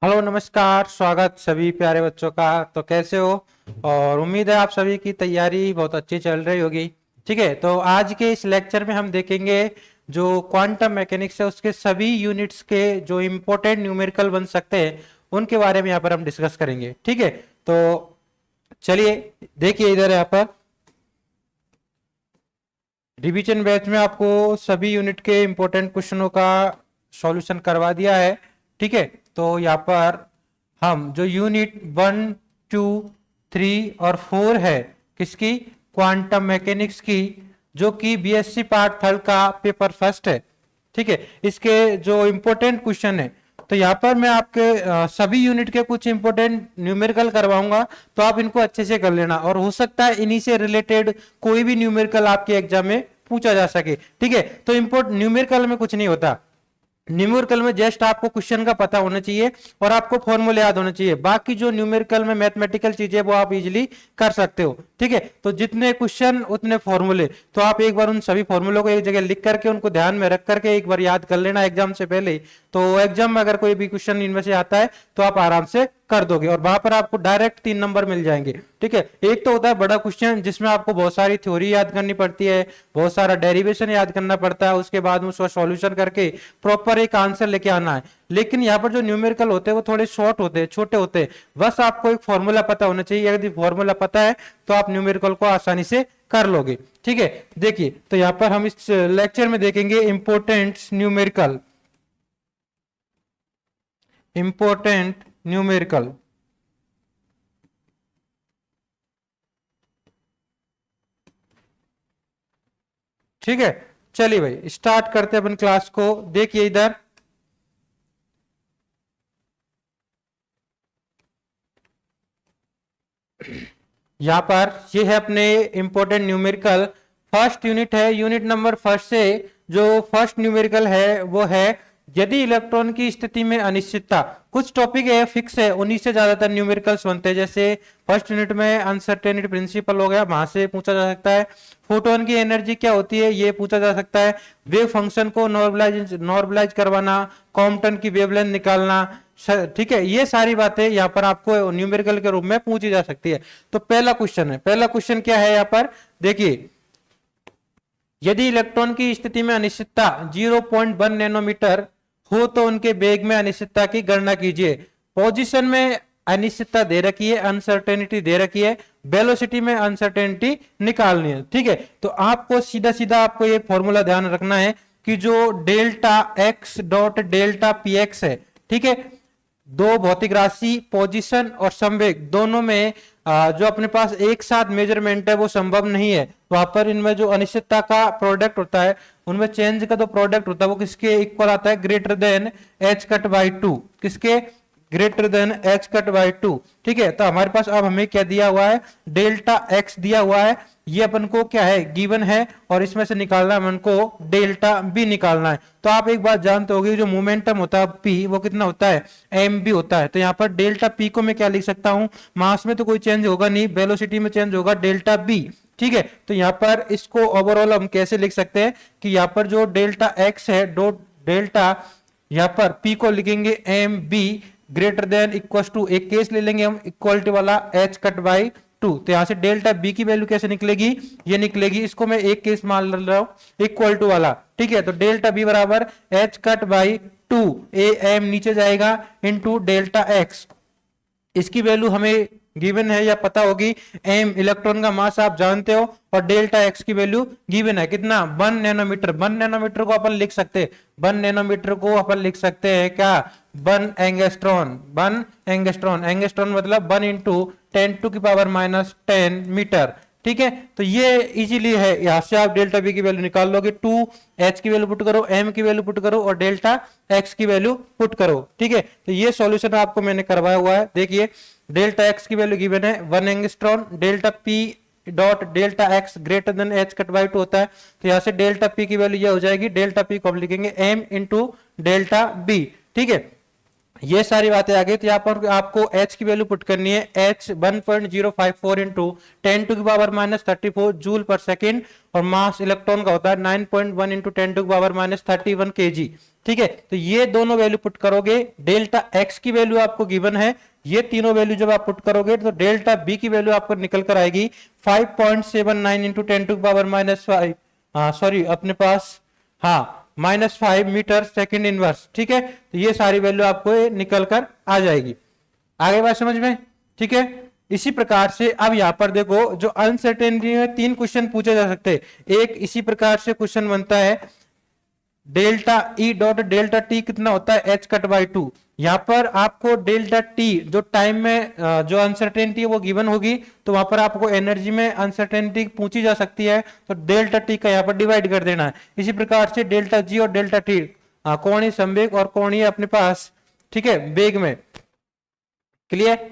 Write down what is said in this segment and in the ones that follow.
Hello नमस्कार, स्वागत सभी प्यारे बच्चों का। तो कैसे हो? और उम्मीद है आप सभी की तैयारी बहुत अच्छी चल रही होगी। ठीक है, तो आज के इस लेक्चर में हम देखेंगे जो क्वांटम मैकेनिक्स है उसके सभी यूनिट्स के जो इम्पोर्टेंट न्यूमेरिकल बन सकते हैं उनके बारे में यहाँ पर हम डिस्कस करेंगे। ठीक है, तो चलिए देखिए इधर यहाँ पर रिवीजन बैच में आपको सभी यूनिट के इम्पोर्टेंट क्वेश्चनों का सॉल्यूशन करवा दिया है। ठीक है, तो यहाँ पर हम जो यूनिट 1, 2, 3 और 4 है किसकी, क्वांटम मैकेनिक्स की, जो कि बीएससी पार्ट थर्ड का पेपर फर्स्ट है। ठीक है, इसके जो इम्पोर्टेंट क्वेश्चन है, तो यहाँ पर मैं आपके सभी यूनिट के कुछ इंपॉर्टेंट न्यूमेरिकल करवाऊंगा, तो आप इनको अच्छे से कर लेना और हो सकता है इन्हीं से रिलेटेड कोई भी न्यूमेरिकल आपके एग्जाम में पूछा जा सके। ठीक है, तो इंपोर्ट न्यूमेरिकल में कुछ नहीं होता। न्यूमेरिकल में जस्ट आपको क्वेश्चन का पता होना चाहिए और आपको फॉर्मूले याद होना चाहिए। बाकी जो न्यूमेरिकल में मैथमेटिकल चीजें वो आप इजीली कर सकते हो। ठीक है, तो जितने क्वेश्चन उतने फॉर्मूले, तो आप एक बार उन सभी फॉर्मूलों को एक जगह लिख करके उनको ध्यान में रख करके एक बार याद कर लेना एग्जाम से पहले। तो एग्जाम में अगर कोई भी क्वेश्चन इनमें से आता है तो आप आराम से कर दोगे और वहां पर आपको डायरेक्ट 3 नंबर मिल जाएंगे। ठीक है, एक तो होता है बड़ा क्वेश्चन जिसमें आपको बहुत सारी थ्योरी याद करनी पड़ती है, बहुत सारा डेरिवेशन याद करना पड़ता है, उसके बाद में उसका सॉल्यूशन करके प्रॉपर एक आंसर लेके आना है। लेकिन यहाँ पर जो न्यूमेरिकल होते हैं वो थोड़े शॉर्ट होते हैं, छोटे होते हैं। बस आपको एक फॉर्मूला पता होना चाहिए, यदि फॉर्मूला पता है तो आप न्यूमेरिकल को आसानी से कर लोगे। ठीक है, देखिए तो यहाँ पर हम इस लेक्चर में देखेंगे इंपोर्टेंट न्यूमेरिकल, इंपोर्टेंट न्यूमेरिकल। ठीक है, चलिए भाई स्टार्ट करते हैं अपन क्लास को। देखिए इधर यहाँ पर ये है अपने इंपोर्टेंट न्यूमेरिकल। फर्स्ट यूनिट है, यूनिट नंबर फर्स्ट से जो फर्स्ट न्यूमेरिकल है वो है यदि इलेक्ट्रॉन की स्थिति में अनिश्चितता। कुछ टॉपिक है फिक्स है, उन्हीं से ज्यादातर न्यूमेरिकल्स बनते हैं। जैसे फर्स्ट यूनिट में अनसर्टेनिटी प्रिंसिपल हो गया, वहां से पूछा जा सकता है। फोटोन की एनर्जी क्या होती है ये पूछा जा सकता है। वेव फंक्शन को नॉर्मलाइज करवाना, कॉम्पटन की वेवलेंथ निकालना। ठीक है, ये सारी बातें यहाँ पर आपको न्यूमेरिकल के रूप में पूछी जा सकती है। तो पहला क्वेश्चन है, पहला क्वेश्चन क्या है यहाँ पर देखिए, यदि इलेक्ट्रॉन की स्थिति में अनिश्चितता 0.1 नैनोमीटर हो तो उनके वेग में अनिश्चितता की गणना कीजिए। पोजीशन में अनिश्चितता दे रखी है, अनसर्टेनिटी दे रखी है, वेलोसिटी में अनसर्टेनिटी निकालनी है। ठीक है, तो आपको सीधा सीधा आपको ये फॉर्मूला ध्यान रखना है कि जो delta x dot delta P x है, ठीक है, दो भौतिक राशि पोजीशन और संवेग दोनों में जो अपने पास एक साथ मेजरमेंट है वो संभव नहीं है। वहां पर इनमें जो अनिश्चितता का प्रोडक्ट होता है, उनमें चेंज का जो प्रोडक्ट होता है वो किसके इक्वल आता है, greater than H cut by two. किसके, greater than H cut by two. ठीक है, तो हमारे पास अब हमें क्या दिया हुआ है, डेल्टा एक्स दिया हुआ है, ये अपन को क्या है, गिवन है, और इसमें से निकालना है अपन को डेल्टा बी निकालना है। तो आप एक बात जानते होगे जो मोमेंटम होता है पी वो कितना होता है, एम बी होता है। तो यहाँ पर डेल्टा पी को मैं क्या लिख सकता हूं, मास में तो कोई चेंज होगा नहीं, वेलोसिटी में चेंज होगा, डेल्टा बी। ठीक है, तो यहाँ पर इसको ओवरऑल हम कैसे लिख सकते हैं कि यहाँ पर जो डेल्टा एक्स है डो डेल्टा, यहाँ पर पी को लिखेंगे M B greater than equal to, एक केस ले लेंगे हम इक्वलिटी वाला, एच कट बाई टू। तो यहां से डेल्टा बी की वैल्यू कैसे निकलेगी, ये निकलेगी, इसको मैं एक केस मान रहा हूं इक्वल टू वाला। ठीक है, तो डेल्टा बी बराबर H cut by two, A M नीचे जाएगा इंटू डेल्टा एक्स, इसकी वैल्यू हमें गिवन है या पता होगी, एम इलेक्ट्रॉन का मास आप जानते हो, और डेल्टा एक्स की वैल्यू गिवन है कितना, 1 नैनोमीटर। 1 नैनोमीटर को अपन लिख सकते हैं, 1 नैनोमीटर को अपन लिख सकते हैं क्या, 1 एंगस्ट्रॉन। 1 एंगस्ट्रॉन, एंगस्ट्रॉन मतलब 1 × 10⁻⁻10 मीटर। ठीक है, तो ये इजीली है, यहां से आप डेल्टा बी की वैल्यू निकाल लोगे, 2 एच की वैल्यू पुट करो, एम की वैल्यू पुट करो और डेल्टा एक्स की वैल्यू पुट करो। ठीक है, तो ये सॉल्यूशन आपको मैंने करवाया हुआ है। देखिए डेल्टा एक्स की वैल्यू गिवन है 1 angstrom, delta P dot delta x greater than H cut by to होता है। तो यहां से डेल्टा पी की वैल्यू ये हो जाएगी, डेल्टा पी को हम लिखेंगे एम इंटू डेल्टा बी। ठीक है, ये सारी बातें आ गई। तो यहाँ पर आपको H की वैल्यू पुट करनी है, H 1.054 इंटू 10⁻34 जूल पर सेकेंड, और मास इलेक्ट्रॉन का होता है 9.1 इंटू 10⁻31 kg। ठीक है, तो ये दोनों वैल्यू पुट करोगे, डेल्टा X की वैल्यू आपको गिवन है, ये तीनों वैल्यू जब आप पुट करोगे तो डेल्टा B की वैल्यू आपको निकल कर आएगी 5.79 इंटू 10⁻5, सॉरी अपने पास, हाँ -5 मीटर सेकेंड इनवर्स। ठीक है, तो ये सारी वैल्यू आपको निकल कर आ जाएगी। आगे बात समझ में? ठीक है, इसी प्रकार से अब यहां पर देखो, जो अनसर्टेनिटी में 3 क्वेश्चन पूछे जा सकते हैं। एक इसी प्रकार से क्वेश्चन बनता है, delta E dot delta T कितना होता है, एच कट बाई 2। यहां पर आपको डेल्टा टी जो टाइम में जो अनसर्टेनिटी है वो गिवन होगी, तो वहां पर आपको एनर्जी में अनसर्टेनिटी पूछी जा सकती है, तो डेल्टा टी का यहां पर डिवाइड कर देना है। इसी प्रकार से डेल्टा जी और डेल्टा टी कोणीय संवेग और कोणीय अपने पास, ठीक है, वेग में। क्लियर?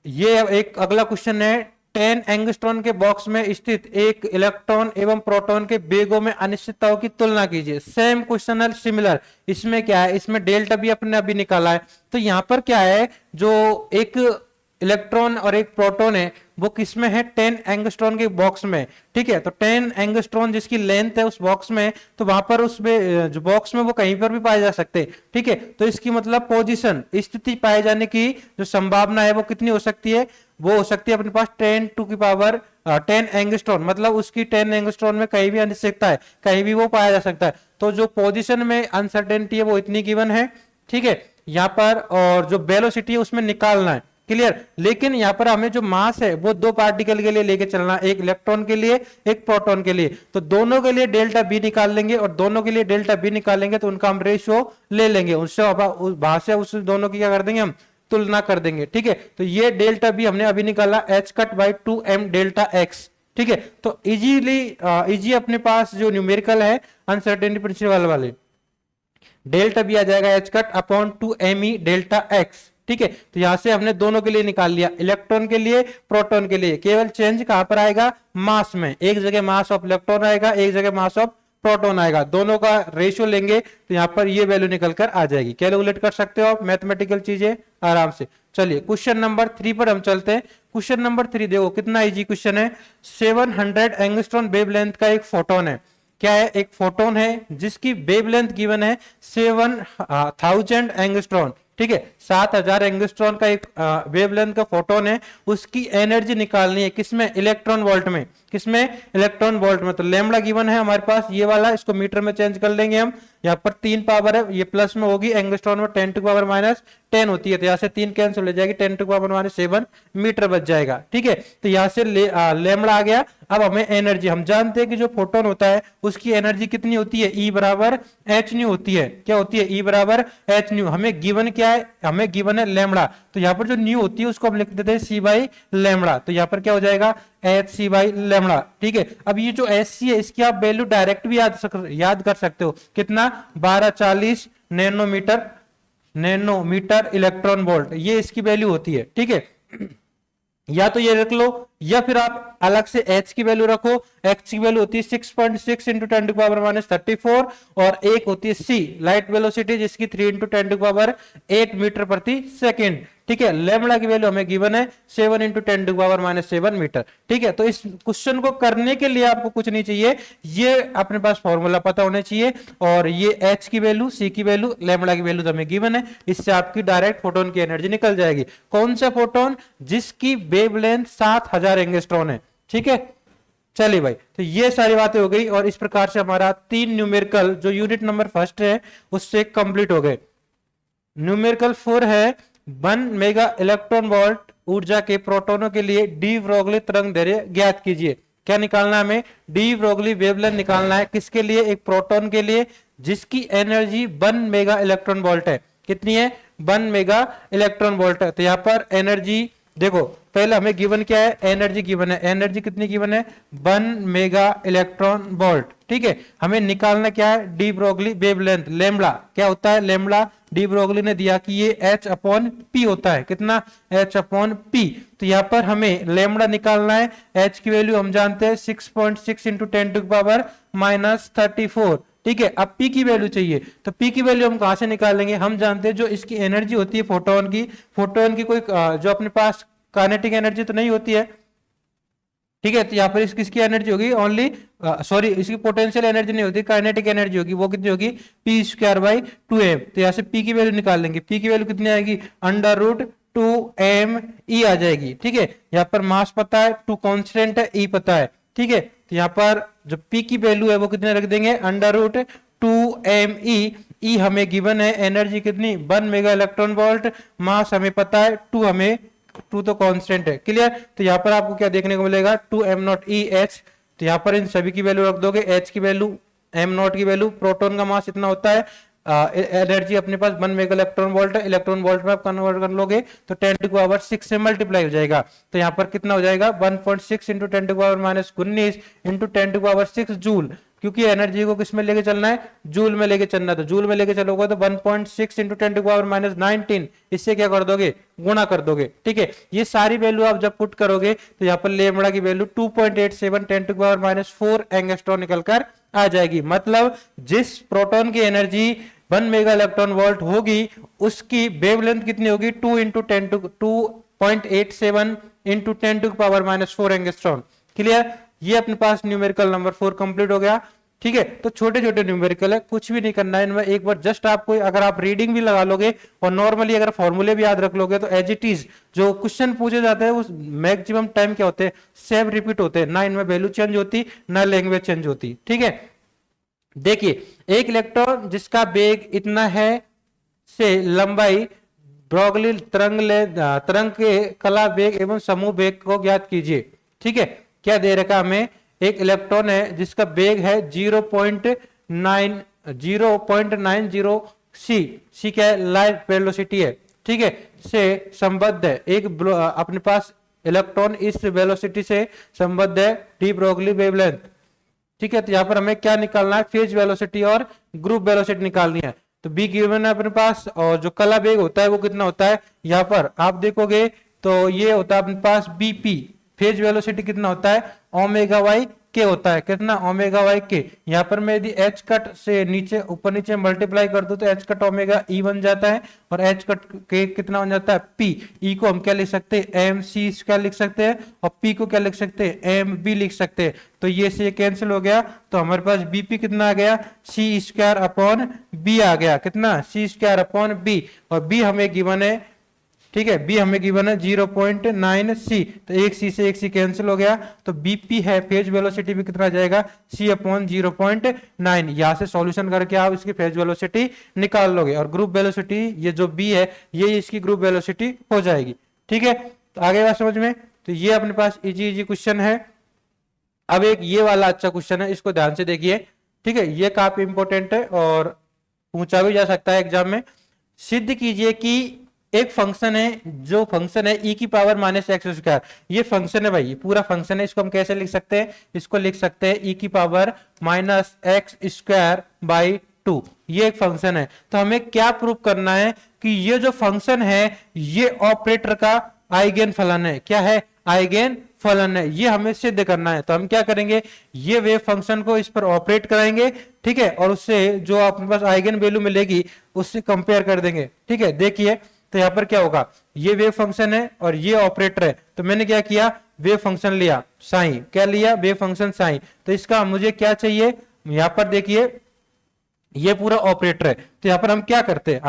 ये एक अगला क्वेश्चन है, 10 एंगस्ट्रॉन के बॉक्स में स्थित एक इलेक्ट्रॉन एवं प्रोटॉन के वेगों में अनिश्चितताओं की तुलना कीजिए। सेम क्वेश्चन है, सिमिलर। इसमें क्या है, इसमें डेल्टा भी अपने अभी निकाला है। तो यहां पर क्या है, जो एक इलेक्ट्रॉन और एक प्रोटॉन है वो किसमें है, 10 एंगस्ट्रॉन के बॉक्स में। ठीक है, तो 10 एंगस्ट्रॉन जिसकी लेंथ है उस बॉक्स में, तो वहां पर उसमें जो बॉक्स में वो कहीं पर भी पाए जा सकते हैं। ठीक है, तो इसकी मतलब पोजीशन, स्थिति पाए जाने की जो संभावना है वो कितनी हो सकती है, वो हो सकती है अपने पास 10 टू की पावर 10 एंगस्ट्रॉन, मतलब उसकी 10 एंगस्ट्रॉन में कहीं भी अनिश्चितता है, कहीं भी वो पाया जा सकता है। तो जो पोजीशन में अनसर्टेनिटी है वो इतनी गिवन है। ठीक है, यहाँ पर, और जो वेलोसिटी है उसमें निकालना है। क्लियर? लेकिन यहाँ पर हमें जो मास है वो 2 पार्टिकल के लिए लेके चलना, एक इलेक्ट्रॉन के लिए, एक प्रोटॉन के लिए। तो दोनों के लिए डेल्टा बी निकाल लेंगे, और दोनों के लिए डेल्टा बी निकालेंगे तो उनका हम रेशियो ले लेंगे, उससे वहां से उस दोनों की क्या कर देंगे, हम तुलना कर देंगे। ठीक है, तो ये डेल्टा बी हमने अभी निकाला, H cut by 2m delta x. ठीक है, तो इजी अपने पास जो न्यूमेरिकल है अनसर्टेनिटी प्रिंसिपल वाले, डेल्टा बी आ जाएगा H cut upon 2me delta x. ठीक है, तो यहां से हमने दोनों के लिए निकाल लिया, इलेक्ट्रॉन के लिए, प्रोटॉन के लिए। केवल चेंज कहां पर आएगा, मास में। एक जगह मास ऑफ इलेक्ट्रॉन आएगा, एक जगह मास ऑफ प्रोटॉन आएगा, दोनों का रेशियो लेंगे तो यहां पर ये वैल्यू निकल कर आ जाएगी। कैलकुलेट कर सकते हो आप मैथमेटिकल चीजें आराम से। चलिए क्वेश्चन नंबर 3 पर हम चलते हैं। क्वेश्चन नंबर 3 देखो कितना इजी क्वेश्चन है। 700 एंगस्ट्रॉन वेवलेंथ का एक फोटोन है। क्या है, एक फोटोन है जिसकी वेवलेंथ गिवन है 7000 एंगस्ट्रॉन। ठीक है, 7000 एंगस्ट्रॉन का एक वेवलेंथ का फोटोन है, उसकी एनर्जी निकालनी है किसमें, इलेक्ट्रॉन वोल्ट में। किसमें, इलेक्ट्रॉन वोल्ट में। तो लैम्डा गिवन है हमारे पास, ये वाला, इसको मीटर में चेंज कर लेंगे हम। यहाँ पर 3 पावर है, ये प्लस में होगी, एंगस्ट्रॉन में 10 टू पावर -10 होती है, तो यहाँ से 3 कैंसिल हो जाएगी, 10 टू पावर -7 मीटर बच जाएगा। ठीक है, तो यहाँ से लैम्डा आ गया। अब हमें एनर्जी, हम जानते हैं कि जो फोटोन होता है उसकी एनर्जी कितनी होती है, E बराबर एच न्यू होती है। क्या होती है, E बराबर एच न्यू। हमें गिवन क्या है, हमें गिवन है लैम्डा, तो यहाँ पर जो न्यू होती है उसको हम लिख देते हैं C बाई लैम्डा। तो यहाँ पर क्या हो जाएगा, एच सी बाई लैम्डा। ठीक है, अब ये जो एच सी है इसकी आप वैल्यू डायरेक्ट भी याद कर सकते हो, कितना, 1240 नैनोमीटर इलेक्ट्रॉन वोल्ट, ये इसकी वैल्यू होती है। ठीक है, या तो ये रख लो, या फिर आप अलग से H की वैल्यू रखो। H की वैल्यू होती है 6.6 इंटू 10 टू पावर -34, और एक होती है C लाइट वेलोसिटी जिसकी 3 इंटू 10 टू पावर 8 मीटर प्रति सेकेंड। ठीक है, लैम्डा की वैल्यू हमें गिवन है 7 इंटू 10 टू पावर -7 मीटर। ठीक है, तो इस क्वेश्चन को करने के लिए आपको कुछ नहीं चाहिए, ये अपने पास फॉर्मूला पता होना चाहिए, और ये H की वैल्यू, C की वैल्यू, लैम्डा की वैल्यू तो हमें गिवन है, इससे आपकी डायरेक्ट फोटोन की एनर्जी निकल जाएगी। कौन सा फोटोन, जिसकी वेवलेंथ 7000 एंगस्ट्रॉन है। ठीक है, चलिए भाई, तो ये सारी बातें हो गई, और इस प्रकार से हमारा 3 न्यूमेरिकल जो यूनिट नंबर फर्स्ट है उससे कंप्लीट हो गए। न्यूमेरिकल 4 है, 1 मेगा इलेक्ट्रॉन वोल्ट ऊर्जा के प्रोटोनों के लिए डी ब्रोगली तरंग दैर्घ्य ज्ञात कीजिए। क्या निकालना है हमें, डी ब्रोगली वेवलेंथ निकालना है। किसके लिए, एक प्रोटॉन के लिए जिसकी एनर्जी 1 मेगा इलेक्ट्रॉन वोल्ट है। कितनी है, 1 मेगा इलेक्ट्रॉन वोल्ट है। तो यहां पर एनर्जी देखो, पहले हमें गिवन क्या है, एनर्जी गिवन है। एनर्जी कितनी गिवन है, 1 मेगा इलेक्ट्रॉन वोल्ट। ठीक है, हमें निकालना क्या है, डी ब्रोगली वेवलेंथ, लैम्डा। क्या होता है लैम्डा, डी ब्रोगली ने दिया कि ये H अपॉन P होता है। कितना, H अपॉन P। तो यहाँ पर हमें लैम्डा निकालना है। H की वैल्यू हम जानते हैं 6.6 इंटू 10 टू पावर -34। ठीक है। अब पी की वैल्यू चाहिए, तो पी की वैल्यू हम कहां से निकालेंगे? हम जानते हैं जो इसकी एनर्जी होती है फोटोन की, फोटोन की कोई जो अपने पास काइनेटिक एनर्जी तो नहीं होती है, ठीक है। तो यहाँ पर किसकी एनर्जी होगी? ओनली सॉरी, इसकी पोटेंशियल एनर्जी नहीं होती, काइनेटिक एनर्जी होगी। वो कितनी होगी? P square by 2m। तो यहाँ से पी की वैल्यू निकाल लेंगे। पी की वैल्यू कितनी आएगी? अंडर रूट 2m आ जाएगी, ठीक है। यहाँ पर मास पता है, 2 कांस्टेंट है, ई पता है, ठीक है। तो यहाँ पर जो पी की वैल्यू है वो कितने रख देंगे? अंडर रूट 2m ई हमें गिवन है, एनर्जी कितनी? 1 मेगा इलेक्ट्रॉन वोल्ट, मास हमें पता है 2, हमें 2 तो कांस्टेंट है, क्लियर। तो यहाँ पर आपको क्या देखने को मिलेगा? 2m0 तो यहाँ पर इन सभी की वैल्यू रख दोगे, h की वैल्यू, m0 की वैल्यू, प्रोटॉन का मास इतना होता है, एनर्जी अपने पास 1 मेगा इलेक्ट्रॉन वोल्ट है, इलेक्ट्रॉन वोल्ट में आप कन्वर्ट कर लोगे तो 10 टू पावर 6 से मल्टीप्लाई हो जाएगा। तो यहाँ पर कितना हो जाएगा? 1.6 into 10 to power -19 into 10 to power 6 joule, क्योंकि एनर्जी को किस में लेके चलना है? जूल में लेके चलना है। तो जूल में लेके चलोगे तो 1.6 इंटू 10 टू पावर -19, इससे क्या कर दोगे? गुणा कर दोगे, ठीक है। ये सारी वैल्यू आप जब पुट करोगे तो यहाँ पर लेमड़ा की वैल्यू 2.87 10 टू पावर -4 एंगस्ट्रॉन निकल कर आ जाएगी। मतलब जिस प्रोटॉन की एनर्जी 1 मेगा इलेक्ट्रॉन वोल्ट होगी, उसकी वेवलेंथ कितनी होगी? 2 into 10 to 2.87 into 10 to power -4 angstrom, clear. ये अपने पास न्यूमेरिकल नंबर 4 कंप्लीट हो गया, ठीक है। तो छोटे छोटे न्यूमेरिकल है, कुछ भी नहीं करना है इनमें। एक बार जस्ट आपको, अगर आप रीडिंग भी लगा लोगे और नॉर्मली अगर फॉर्मूले भी याद रख लोगे तो एज इट इज जो क्वेश्चन पूछे जाते हैं वो मैक्सिमम टाइम क्या होते हैं? सेम रिपीट होते हैं, ना इनमें वैल्यू चेंज होती, ना लैंग्वेज चेंज होती, ठीक है। देखिए, एक इलेक्ट्रॉन जिसका वेग इतना है से लंबाई ब्रोगली तरंग के कला वेग एवं समूह वेग को ज्ञात कीजिए, ठीक है। क्या दे रखा हमें? एक इलेक्ट्रॉन है जिसका वेग है 0.90 सी क्या है? लाइट वेलोसिटी है, ठीक है, से संबद्ध है। एक अपने पास इलेक्ट्रॉन इस वेलोसिटी से संबद्ध है, डी ब्रोगली वेवलेंथ, ठीक है। तो यहाँ पर हमें क्या निकालना है? फेज वेलोसिटी और ग्रुप वेलोसिटी निकालनी है। तो बी गिवन है अपने पास, और जो कला वेग होता है वो कितना होता है? यहाँ पर आप देखोगे तो ये होता है अपने पास बीपी। फेज वेलोसिटी कितना होता है? ओमेगा वाई के होता है, कितना? ओमेगा वाई के। यहाँ पर मैं यदि एच कट से नीचे ऊपर नीचे मल्टीप्लाई कर दूं तो एच कट ओमेगा ई बन जाता है, और एच कट के कितना बन जाता है? पी। ई को हम क्या लिख सकते हैं? एम सी क्या लिख सकते हैं, और पी को क्या लिख सकते हैं? एम बी लिख सकते हैं। तो ये से कैंसिल हो गया, तो हमारे पास बीपी कितना आ गया? सी स्क्वायर अपॉन बी आ गया, कितना? सी स्क्वायर अपॉन बी, और बी हमें गिवन है, ठीक है। बी हमें गिवन है 0.9 सी, तो एक सी से एक सी कैंसिल हो गया, तो बीपी है फेज वेलोसिटी भी कितना जाएगा? सी अपॉन 0.9। यहां से सॉल्यूशन करके आप इसकी फेज वेलोसिटी निकाल लोगे, और ग्रुप वेलोसिटी ये जो बी है ये इसकी ग्रुप वेलोसिटी हो जाएगी, ठीक है। तो आगे बात समझ में? तो ये अपने पास इजी इजी क्वेश्चन है। अब एक ये वाला अच्छा क्वेश्चन है, इसको ध्यान से देखिए, ठीक है। ये काफी इंपॉर्टेंट है और पूछा भी जा सकता है एग्जाम में। सिद्ध कीजिए कि एक फंक्शन है, जो फंक्शन है e की पावर -x², ये फंक्शन है भाई, ये पूरा फंक्शन है। इसको हम कैसे लिख सकते हैं? इसको लिख सकते हैं e की पावर -x²/2, ये एक फंक्शन है। तो हमें क्या प्रूव करना है? कि ये जो फंक्शन है ये ऑपरेटर का आइगेन फलन है। क्या है? आइगेन फलन है, ये हमें सिद्ध करना है। तो हम क्या करेंगे? ये वेव फंक्शन को इस पर ऑपरेट कराएंगे, ठीक है, और उससे जो अपने पास आइगेन वैल्यू मिलेगी उससे कंपेयर कर देंगे, ठीक है। देखिए, तो यहाँ पर क्या होगा? ये वेव फंक्शन है और ये ऑपरेटर है, तो मैंने क्या किया? वेव फंक्शन लिया साइन, क्या लिया? Wave function sine. तो इसका मुझे क्या चाहिए? यहाँ पर देखिए, ये पूरा ऑपरेटर है। तो यहाँ पर हम क्या करते हैं?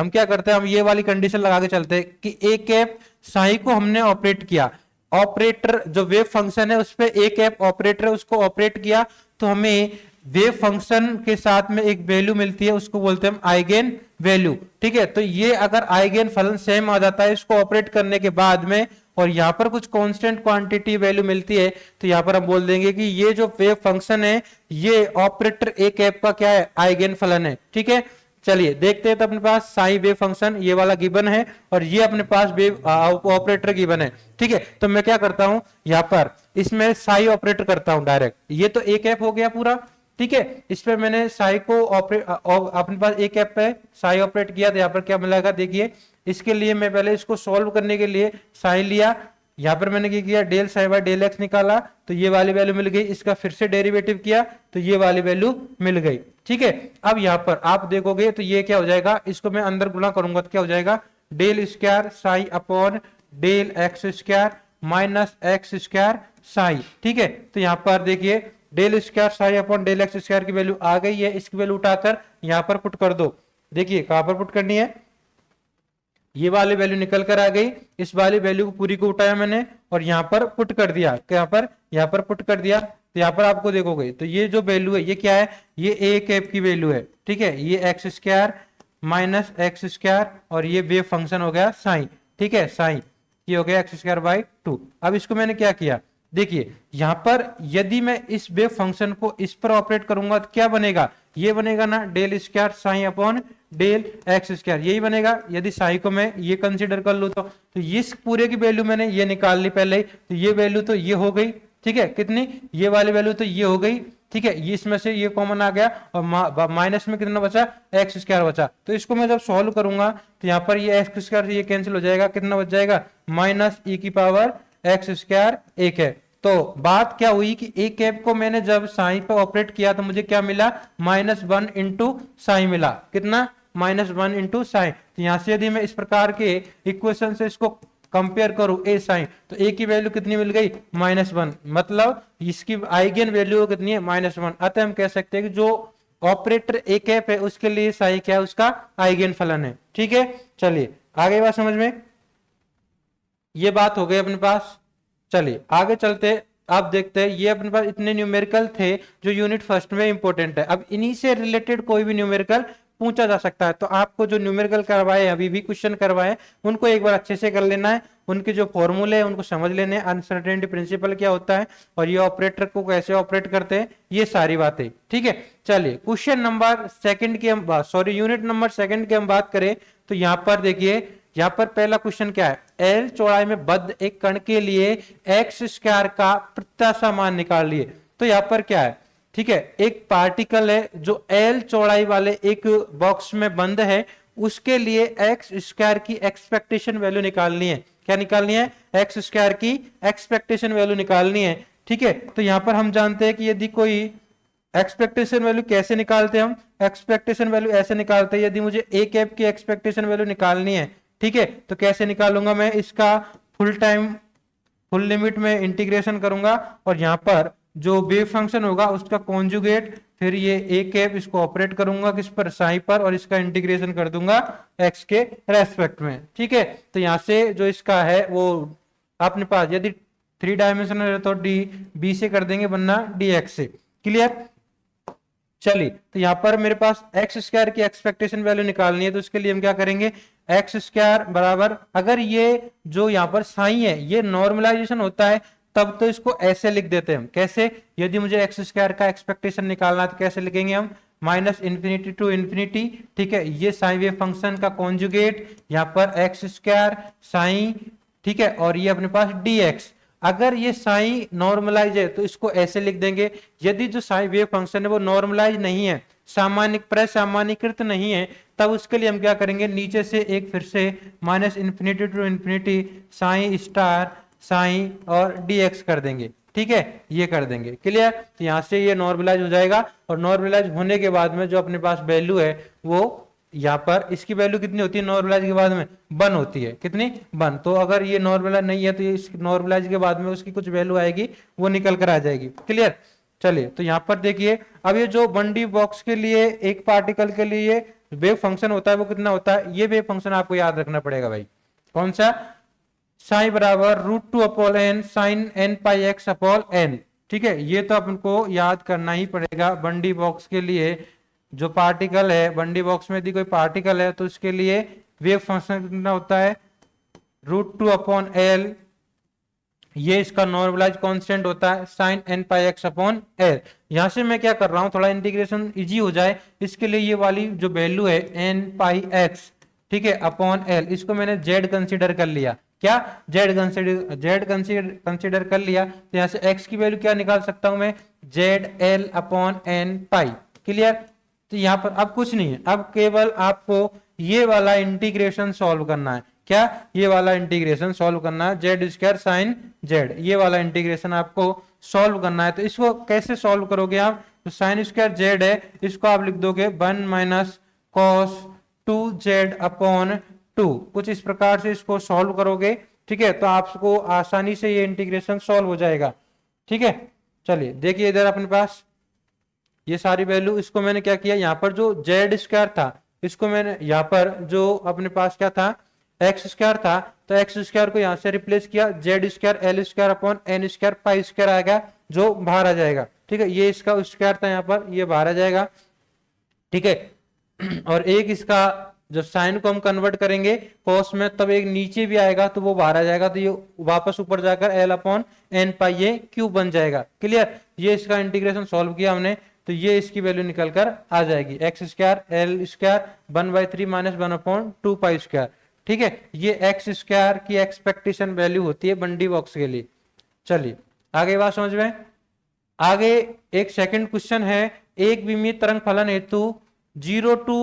हम ये वाली कंडीशन लगा के चलते हैं कि ए कैप साइन को हमने ऑपरेट किया, ऑपरेटर जो वेव फंक्शन है उस पर ए कैप ऑपरेटर है, उसको ऑपरेट किया, तो हमें वेव फंक्शन के साथ में एक वैल्यू मिलती है, उसको बोलते हैं हम आइगेन वैल्यू, ठीक है। तो ये अगर आइगेन फलन सेम आ जाता है इसको ऑपरेट करने के बाद में, और यहाँ पर कुछ कांस्टेंट क्वांटिटी वैल्यू मिलती है, तो यहाँ पर हम बोल देंगे कि ये जो वेव फंक्शन है ये ऑपरेटर ए कैप का क्या है? आइगेन फलन है, ठीक है। चलिए देखते हैं। तो अपने पास साई वेव फंक्शन ये वाला गिवन है, और ये अपने पास वेव ऑपरेटर गिवन है, ठीक है। तो मैं क्या करता हूं? यहाँ पर इसमें साई ऑपरेटर करता हूं डायरेक्ट। ये तो ए कैप हो गया पूरा, ठीक है। इस पे मैंने साई को अपने पास ए कैप पे साई ऑपरेट किया, तो यहाँ पर क्या मिलेगा? देखिए, इसके लिए मैं पहले इसको सॉल्व करने के लिए साइन लिया, यहाँ पर मैंने क्या किया? Del psi by del X निकाला, तो ये वाली वैल्यू मिल गई। इसका फिर से डेरिवेटिव किया तो ये वाली वैल्यू मिल गई, ठीक है। अब यहाँ पर आप देखोगे तो ये क्या हो जाएगा, इसको मैं अंदर गुणा करूंगा तो क्या हो जाएगा, del square psi upon del X square minus X square psi. ठीक है, तो यहाँ पर देखिए del square psi upon del X square की वैल्यू आ गई है, इसकी वैल्यू उठाकर यहाँ पर पुट कर दो। देखिए कहां पर पुट करनी है, ये वाली वैल्यू निकल कर आ गई, इस वाली वैल्यू को पूरी को उठाया मैंने और यहाँ पर पुट कर दिया, यहाँ पर पुट कर दिया। तो यहाँ पर आपको देखोगे तो ये जो वैल्यू है ये क्या है, ये ए कैप की वैल्यू है। ठीक है, ये x square minus X square और ये वेव फंक्शन हो गया साइन। ठीक है, साइन ये हो गया एक्स स्क्वायर बाई 2। अब इसको मैंने क्या किया, देखिए यहां पर यदि मैं इस वेव फंक्शन को इस पर ऑपरेट करूंगा तो क्या बनेगा, ये बनेगा ना del square psi upon del X square, यही बनेगा। यदि साई को मैं ये कंसीडर कर लूं तो इस पूरे की वैल्यू मैंने ये निकाल ली पहले ही, तो ये वैल्यू तो ये हो गई। ठीक है, कितनी, ये वाली वैल्यू तो ये हो गई। ठीक है, ये इसमें से ये कॉमन आ गया और माइनस में कितना बचा, एक्स स्क्वायर बचा। तो इसको मैं जब सॉल्व करूंगा तो यहाँ पर ये एक्स स्क्वायर ये कैंसिल हो जाएगा, कितना बच जाएगा, माइनस ई की पावर एक्स स्क्वायर एक है। तो बात क्या हुई कि ए कैप को मैंने जब साइन पे ऑपरेट किया तो मुझे क्या मिला, -1 इंटू साइन मिला, कितना, -1 इंटू साइन। तो यहां से यदि मैं इस प्रकार के इक्वेशन से इसको कंपेयर करूं ए साइन, तो ए की वैल्यू कितनी मिल गई, -1, मतलब इसकी आइगन वैल्यू कितनी है, -1। अतः हम कह सकते हैं कि जो ऑपरेटर ए कैप है उसके लिए साइन क्या है, उसका आइगन फलन है। ठीक है, चलिए आगे बात समझ में, ये बात हो गई अपने पास। चलिए आगे चलते, आप देखते हैं ये अपने पास इतने न्यूमेरिकल थे जो यूनिट फर्स्ट में इंपॉर्टेंट है। अब इन्हीं से रिलेटेड कोई भी न्यूमेरिकल पूछा जा सकता है, तो आपको जो न्यूमेरिकल करवाए अभी भी क्वेश्चन करवाए उनको एक बार अच्छे से कर लेना है, उनके जो फॉर्मूले हैं उनको समझ लेने हैं, अनसर्टेनिटी प्रिंसिपल क्या होता है और ये ऑपरेटर को कैसे ऑपरेट करते हैं, ये सारी बातें। ठीक है, चलिए क्वेश्चन नंबर सेकंड की हम यूनिट नंबर सेकंड की हम बात करें तो यहाँ पर देखिए, यहाँ पर पहला क्वेश्चन क्या है, एल चौड़ाई में बद्ध एक कण के लिए एक्स स्क्वायर का प्रत्याशा मान निकाल लिए। तो यहाँ पर क्या है, ठीक है, एक पार्टिकल है जो एल चौड़ाई वाले एक बॉक्स में बंद है, उसके लिए एक्स स्क्वायर की एक्सपेक्टेशन वैल्यू निकालनी है। क्या निकालनी है, एक्स स्क्वायर की एक्सपेक्टेशन वैल्यू निकालनी है। ठीक है, तो यहां पर हम जानते हैं कि यदि कोई एक्सपेक्टेशन वैल्यू कैसे निकालते हैं, हम एक्सपेक्टेशन वैल्यू ऐसे निकालते हैं, यदि मुझे ए कैप की एक्सपेक्टेशन वैल्यू निकालनी है, ठीक है, तो कैसे निकालूंगा मैं, इसका फुल लिमिट में इंटीग्रेशन करूंगा और यहां पर जो वेव फंक्शन होगा उसका कॉन्जुगेट, फिर ये ए कैप इसको ऑपरेट करूंगा किस पर, साई पर, और इसका इंटीग्रेशन कर दूंगा एक्स के रेस्पेक्ट में। ठीक है, तो यहां से जो इसका है वो अपने पास यदि 3 डायमेंशनल है तो डी बी से कर देंगे वरना डी एक्स से। क्लियर, चलिए तो यहां पर मेरे पास एक्स स्क्वायर की एक्सपेक्टेशन वैल्यू निकालनी है, तो उसके लिए हम क्या करेंगे, एक्स स्क्वायर बराबर, अगर ये जो यहाँ पर साई है ये नॉर्मलाइजेशन होता है तब तो इसको ऐसे लिख देते हैं हम, कैसे, यदि मुझे एक्स स्क्वायर का एक्सपेक्टेशन निकालना है तो कैसे लिखेंगे हम, -∞ टू इन्फिनिटी। ठीक है, ये साइन वेव फंक्शन का कॉन्जुगेट यहाँ पर एक्स स्क्वायर साइन, ठीक है, और ये अपने पास dx। अगर ये साइन नॉर्मलाइज है तो इसको ऐसे लिख देंगे, यदि जो साइन वेव फंक्शन है वो नॉर्मलाइज नहीं है, सामान्यकृत नहीं है, तब उसके लिए हम क्या करेंगे, नीचे से एक फिर से -∞ to infinity psi star psi और dx कर देंगे। ठीक है, ये कर देंगे। क्लियर, तो यहां से ये नॉर्मलाइज हो जाएगा और नॉर्मलाइज होने के बाद में जो अपने पास वैल्यू है वो यहाँ पर इसकी वैल्यू कितनी होती है नॉर्मलाइज के बाद में, 1 होती है, कितनी, 1। तो अगर ये नॉर्मलाइज नहीं है तो इस नॉर्मलाइज के बाद में उसकी कुछ वैल्यू आएगी वो निकल कर आ जाएगी। क्लियर, चलिए तो यहाँ पर देखिए, अब ये जो 1D बॉक्स के लिए एक पार्टिकल के लिए वेव फंक्शन होता है वो कितना होता है, ये वेव फंक्शन आपको याद रखना पड़ेगा भाई, कौन सा, साइन बराबर √2/n साइन n πx/n। ठीक है, ये तो अपन को याद करना ही पड़ेगा। 1D बॉक्स के लिए जो पार्टिकल है, 1D बॉक्स में यदि कोई पार्टिकल है तो उसके लिए वेव फंक्शन कितना होता है, √2/l, ये इसका नॉर्मलाइज कांस्टेंट होता है साइन n πx/l। यहां से मैं क्या कर रहा हूं, थोड़ा इंटीग्रेशन इजी हो जाए, इसके लिए ये वाली जो वैल्यू है n πx, ठीक है, अपॉन l, इसको मैंने z कंसीडर कर लिया। क्या, z कंसीडर कर लिया, तो यहां से x की वैल्यू क्या निकाल सकता हूं मैं, zl/n π। क्लियर, तो यहां पर अब कुछ नहीं है, अब केवल आपको ये वाला इंटीग्रेशन सॉल्व करना है। क्या, ये वाला इंटीग्रेशन सॉल्व करना है, z² साइन z, ये वाला इंटीग्रेशन आपको सॉल्व करना है। तो इसको कैसे सॉल्व करोगे आप, तो साइन स्क्वायर जेड है, इसको आप लिख दोगे 1 माइनस कॉस 2z अपॉन 2। कुछ इस प्रकार से इसको सॉल्व करोगे, ठीक है, तो आपको आसानी से ये इंटीग्रेशन सॉल्व हो जाएगा। ठीक है, चलिए देखिए इधर अपने पास ये सारी वैल्यू, इसको मैंने क्या किया, यहाँ पर जो जेड स्क्वायर था इसको मैंने यहाँ पर जो अपने पास क्या था एक्स स्क्वायर था, तो एक्स स्क्वायर को यहाँ से रिप्लेस किया, Z square L square upon N square pi square आएगा जो बाहर आ जाएगा। ठीक है, ये इसका स्क्वायर था यहाँ पर, ये बाहर आ जाएगा। ठीक है और एक इसका जब साइन को हम कन्वर्ट करेंगे कॉस में तब एक नीचे भी आएगा तो वो बाहर आ जाएगा, तो ये वापस ऊपर जाकर एल अपॉन एन पाई ये क्यूब बन जाएगा। क्लियर, ये इसका इंटीग्रेशन सॉल्व किया हमने, तो ये इसकी वैल्यू निकल कर आ जाएगी x square L square 1/3 minus 1/2 pi square. ठीक है, ये एक्स स्क्वायर की एक्सपेक्टेशन वैल्यू होती है बंडी बॉक्स के लिए। चलिए आगे बात समझ में। आगे एक सेकंड क्वेश्चन है, एक विमीय तरंग फलन हेतु 0 to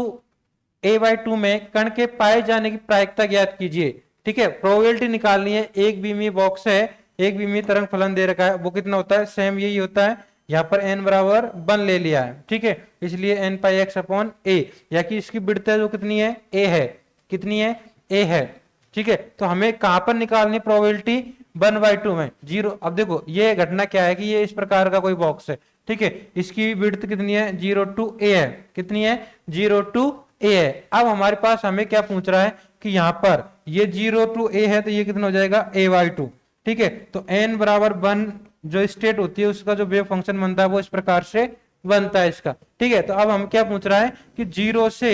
a/2 में कण के पाए जाने की प्रायिकता ज्ञात कीजिए। ठीक है, प्रोबेबिलिटी निकालनी है, एक विमीय बॉक्स है, एक विमीय तरंग फलन दे रखा है, वो कितना होता है, सेम यही होता है, यहाँ पर n बराबर 1 ले लिया है। ठीक है, इसलिए n pi x upon a, या कि इसकी विड्थ है जो कितनी है, a है, कितनी है, a है। ठीक है, तो हमें कहां पर निकालनी प्रोबेबिलिटी 1/2 में 0। अब देखो ये घटना क्या है कि ये इस प्रकार का कोई बॉक्स है। ठीक है, इसकी विड्थ कितनी है, 0 to a है, कितनी है, 0 to a है। अब हमारे पास हमें क्या पूछ रहा है कि यहाँ पर ये 0 to a है, तो ये कितना हो जाएगा, a/2। ठीक है, तो n बराबर 1 जो स्टेट होती है उसका जो वेव फंक्शन बनता है वो इस प्रकार से बनता है इसका। ठीक है, तो अब हम क्या पूछ रहा है कि 0 से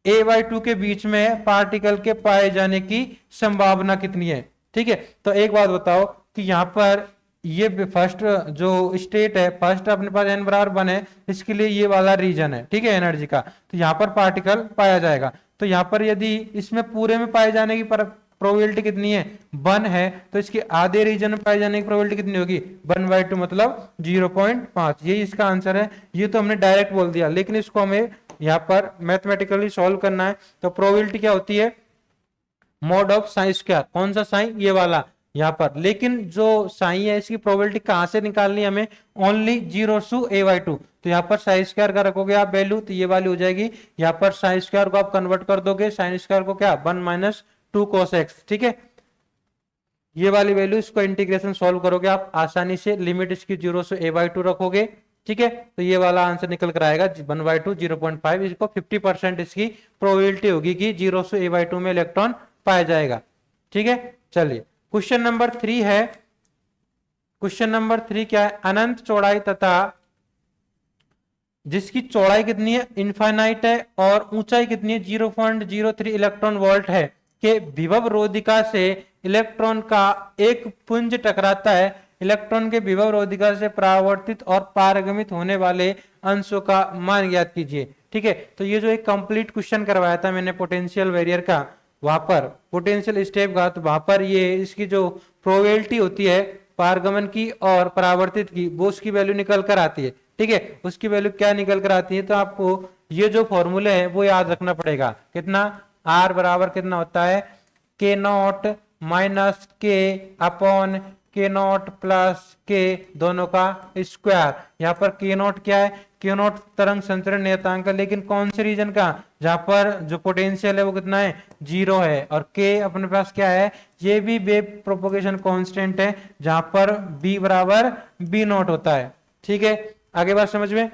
a/2 के बीच में पार्टिकल के पाए जाने की संभावना कितनी है। ठीक है, तो एक बात बताओ कि यहाँ पर ये फर्स्ट जो स्टेट है, फर्स्ट अपने पास n बराबर 1 है, इसके लिए ये वाला रीजन है, ठीक है, एनर्जी का, तो यहाँ पर पार्टिकल पाया जाएगा। तो यहाँ पर यदि इसमें पूरे में पाए जाने की प्रोबेबिलिटी कितनी है, 1 है, तो इसके आधे रीजन में पाए जाने की प्रोबेबिलिटी कितनी होगी, 1/2 मतलब 0.5। यही इसका आंसर है। ये तो हमने डायरेक्ट बोल दिया, लेकिन इसको हमें यहाँ पर मैथमेटिकली सॉल्व करना है। तो प्रोबेबिलिटी क्या होती है, मोड ऑफ साइन स्क्वायर, कौन सा साइन, ये वाला यहाँ पर, लेकिन जो साइन है इसकी प्रोबेबिलिटी कहां से निकालनी है हमें, ओनली 0 to a/2। तो यहाँ पर साइन स्क्वायर का रखोगे आप वैल्यू, तो ये वाली हो जाएगी। यहाँ पर साइन स्क्वायर को आप कन्वर्ट कर दोगे, साइन स्क्वायर को क्या, 1 माइनस 2 cos x। ठीक है, ये वाली वैल्यू, इसको इंटीग्रेशन सॉल्व करोगे आप आसानी से, लिमिट इसकी 0 से a/2 रखोगे। ठीक है, तो ये वाला आंसर निकल कर आएगा 1/2 0.5। इसको 50% इसकी प्रोबेबिलिटी होगी कि 0 से a/2 में इलेक्ट्रॉन पाया जाएगा। ठीक है, चलिए क्वेश्चन नंबर 3 है। क्वेश्चन नंबर 3 क्या है, अनंत चौड़ाई तथा जिसकी चौड़ाई कितनी है, इनफाइनाइट है, और ऊंचाई कितनी है, 0.03 इलेक्ट्रॉन वोल्ट है, के विभव रोधिका से इलेक्ट्रॉन का एक पुंज टकराता है। इलेक्ट्रॉन के विभव रोधिका से परावर्तित और पारगमित होने वाले अंशों का मान ज्ञात कीजिए। ठीक है, तो ये जो एक कंप्लीट क्वेश्चन करवाया था मैंने पोटेंशियल बैरियर का, वहां पर पोटेंशियल स्टेप का, तो वहां पर ये इसकी जो प्रोबेबिलिटी होती है पारगमन की और परावर्तित की, वो उसकी वैल्यू निकल कर आती है। ठीक है, उसकी वैल्यू क्या निकल कर आती है, तो आपको ये जो फॉर्मूले है वो याद रखना पड़ेगा। कितना, आर बराबर कितना होता है, k0 माइनस के अपॉन k0 प्लस के, दोनों का स्क्वायर। यहाँ पर k0 क्या है, k0 तरंग संचरण नियतांक, लेकिन कौन से रीजन का, जहां पर जो पोटेंशियल है वो कितना है, 0 है, और k अपने पास क्या है, ये भी वेव प्रोपोगेशन कांस्टेंट है, जहां पर b बराबर b0 होता है। ठीक है, आगे बात समझ में।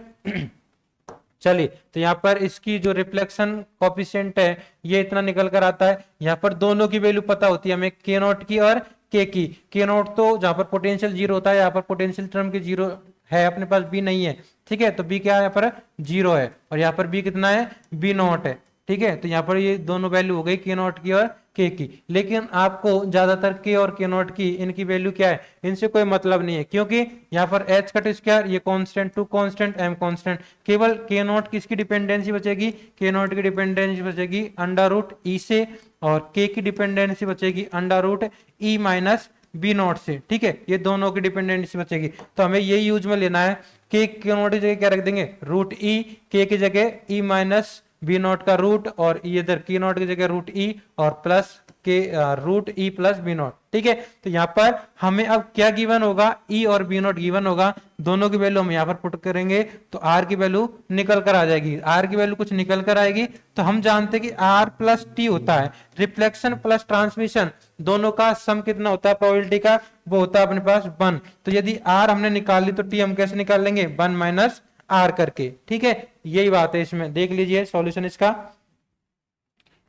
चलिए, तो यहाँ पर इसकी जो रिफ्लेक्शन कोफिशिएंट है ये इतना निकल कर आता है। यहाँ पर दोनों की वैल्यू पता होती है हमें, k0 की और k की। k0 तो जहां पर पोटेंशियल 0 होता है, यहाँ पर पोटेंशियल टर्म की 0 है, अपने पास b नहीं है। ठीक है, तो b क्या है, यहाँ पर 0 है, और यहाँ पर b कितना है, b0 है। ठीक है, तो यहाँ पर ये दोनों वैल्यू हो गई k0 की और k की, लेकिन आपको ज्यादातर k और k0 की इनकी वैल्यू क्या है, इनसे कोई मतलब नहीं है, क्योंकि यहाँ पर h कट स्क्वायर, ये कांस्टेंट, 2 कांस्टेंट, m कांस्टेंट, केवल k0 की इसकी डिपेंडेंसी बचेगी, k0 की डिपेंडेंसी बचेगी √e से, और k की डिपेंडेंसी बचेगी √e माइनस b0 से। ठीक है, ये दोनों की डिपेंडेंसी बचेगी, तो हमें ये यूज में लेना है। k0 की जगह क्या रख देंगे, √e, k की जगह e माइनस b0 का रूट, और इधर k0 की जगह √e और प्लस के root E plus B naught. ठीक है, तो यहाँ पर हमें अब क्या गिवन होगा, ई और बी नॉट गिवन होगा, दोनों की वैल्यू हम यहाँ पर पुट करेंगे तो आर की वैल्यू निकल कर आ जाएगी। आर की वैल्यू कुछ निकल कर आएगी तो हम जानते हैं कि आर प्लस टी होता है, रिफ्लेक्शन प्लस ट्रांसमिशन दोनों का सम कितना होता है प्रोबेबिलिटी का, वो होता है अपने पास 1। तो यदि आर हमने निकाल ली तो टी हम कैसे निकाल लेंगे, 1 माइनस आर करके। ठीक है, यही बात है इसमें, देख लीजिए सॉल्यूशन इसका।